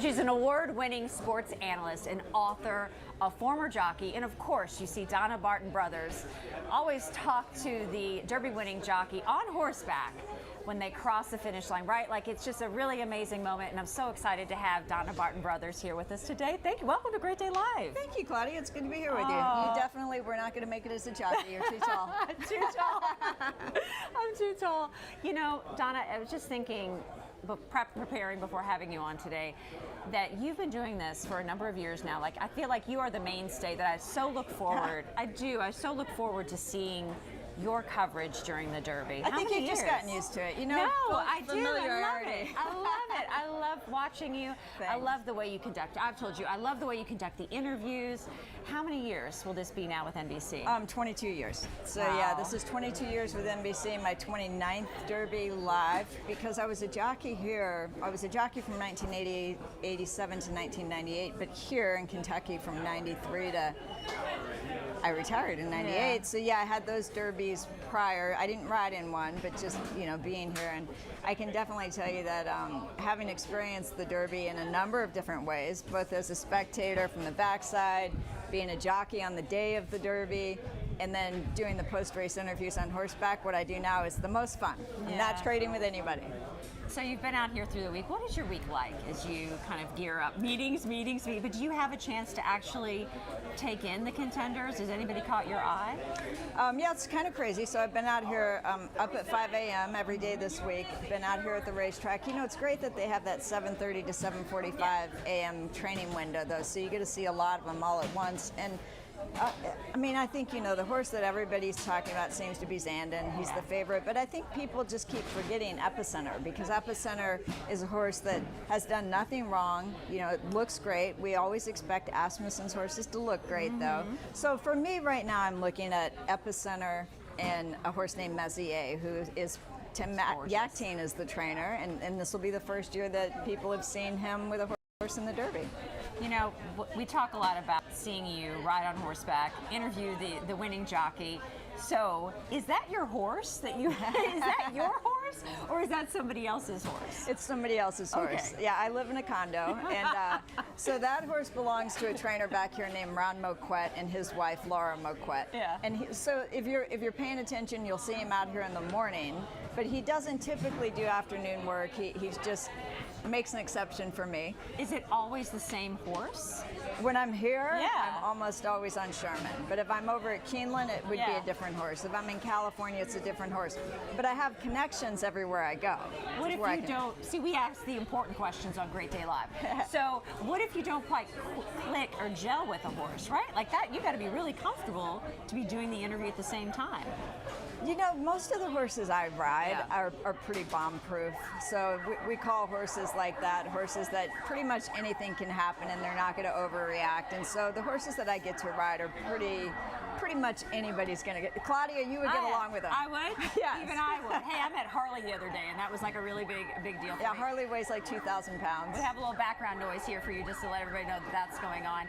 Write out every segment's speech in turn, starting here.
Well, she's an award-winning sports analyst and author, a former jockey, and of course, you see Donna Barton Brothers always talk to the Derby-winning jockey on horseback when they cross the finish line, right? Like, it's just a really amazing moment, and I'm so excited to have Donna Barton Brothers here with us today. Thank you. Welcome to Great Day Live. Thank you, Claudia. It's good to be here with you. You definitely were not going to make it as a jockey. You're too tall. Too tall. I'm too tall. You know, Donna, I was just thinking, preparing before having you on today, that you've been doing this for a number of years now. Like, I feel like you are the mainstay that I so look forward. I so look forward to seeing your coverage during the Derby. I think you've just gotten used to it. You know, no, I do. I love it. I love it. I love watching you. Thanks. I love the way you conduct. I've told you, I love the way you conduct the interviews. How many years will this be now with NBC? 22 years. So wow. Yeah, this is 22 years with NBC, my 29th Derby live, because I was a jockey here. I was a jockey from 1987 to 1998, but here in Kentucky from 93 to I retired in 98. Yeah. So yeah, I had those derbies prior. I didn't ride in one, but just, you know, being here. And I can definitely tell you that having experienced the Derby in a number of different ways, both as a spectator from the backside, being a jockey on the day of the Derby, and then doing the post-race interviews on horseback, what I do now is the most fun. I'm not trading with anybody. So you've been out here through the week. What is your week like as you kind of gear up? Meetings, but do you have a chance to actually take in the contenders? Has anybody caught your eye? Yeah, it's kind of crazy. So I've been out here up at 5 a.m. every day this week. Been out here at the racetrack. You know, it's great that they have that 7:30 to 7:45 a.m. training window, though, so you get to see a lot of them all at once. And I mean, I think, you know, the horse that everybody's talking about seems to be Zandon. He's the favorite, but I think people just keep forgetting Epicenter, because Epicenter is a horse that has done nothing wrong. You know, it looks great. We always expect Asmussen's horses to look great, though. So for me right now, I'm looking at Epicenter and a horse named Mazier, who is Tim Yakteen is the trainer, and this will be the first year that people have seen him with a horse in the Derby. You know, we talk a lot about seeing you ride on horseback, interview the winning jockey. So, is that your horse that you? Is that your horse, or is that somebody else's horse? It's somebody else's horse. Okay. Yeah, I live in a condo, and so that horse belongs to a trainer back here named Ron Moquette and his wife Laura Moquette. Yeah. And so if you're paying attention, you'll see him out here in the morning, but he doesn't typically do afternoon work. He's just makes an exception for me. Is it always the same horse? When I'm here, yeah. I'm almost always on Sherman. But if I'm over at Keeneland, it would be a different horse. If I'm in California, it's a different horse. But I have connections everywhere I go. What if you don't? See, we ask the important questions on Great Day Live. So what if you don't quite click or gel with a horse, right? Like that, you got to be really comfortable to be doing the interview at the same time. You know, most of the horses I ride are pretty bomb-proof. So we call horses like that horses that pretty much anything can happen and they're not going to overreact. And so the horses that I get to ride are pretty much anybody's going to get. Claudia, you would get along with them. I would? Yes. Even I would. Hey, I met Harley the other day, and that was like a really big deal for me. Yeah, Harley weighs like 2,000 pounds. We have a little background noise here for you just to let everybody know that that's going on.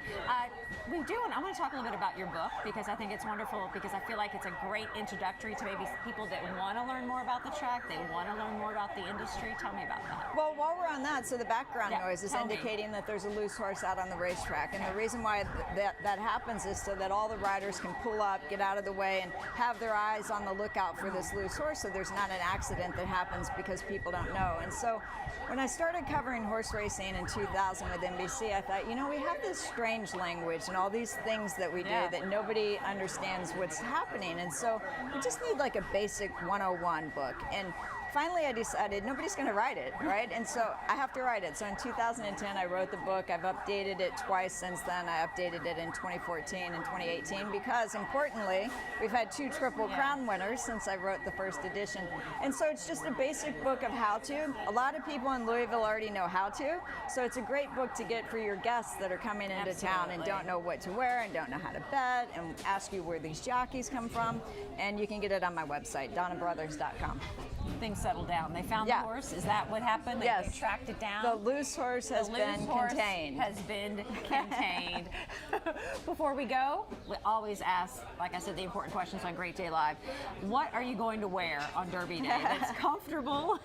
We do, and I want to talk a little bit about your book, because I think it's wonderful, because I feel like it's a great introductory to maybe people that want to learn more about the track, they want to learn more about the industry. Tell me about that. Well, while we're on that, so the background noise is indicating that there's a loose horse out on the racetrack, and the reason why that happens is so that all the riders can pull up, get out of the way, and have their eyes on the lookout for this loose horse, so there's not an accident that happens because people don't know. And so when I started covering horse racing in 2000 with NBC, I thought, you know, we have this strange language and all these things that we do that nobody understands what's happening, and so we just need like a basic 101 book. And finally I decided nobody's going to write it, right? And so I have to write it. So in 2010 I wrote the book. I've updated it twice since then. I updated it in 2014 and 2018 because, importantly, we've had 2 Triple Crown winners since I wrote the first edition. And so it's just a basic book of how-to. A lot of people in Louisville already know how-to, so it's a great book to get for your guests that are coming into town and don't know what to wear and don't know how to bet and ask you where these jockeys come from. And you can get it on my website, donnabrothers.com. Things settled down. They found the horse. Is that what happened? They tracked it down? The loose horse has been contained. Has been contained. Before we go, we always ask, like I said, the important questions on Great Day Live. What are you going to wear on Derby Day that's comfortable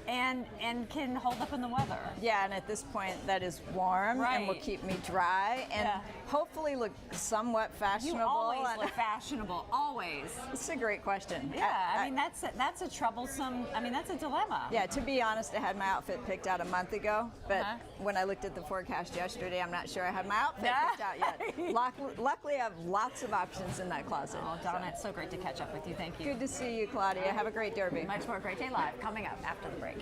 and can hold up in the weather. Yeah, and at this point that is warm and will Right. keep me dry and hopefully look somewhat fashionable. You always look fashionable, always. It's a great question. Yeah, I mean that's a troublesome. I mean that's a dilemma. Yeah, to be honest, I had my outfit picked out a month ago, but when I looked at the forecast yesterday, I'm not sure I have my outfit picked out yet. Luckily, I have lots of options in that closet. Oh, Donna, it's so great to catch up with you. Thank you. Good to see you, Claudia. Have a great Derby. Much more Great Day Live coming up after the break.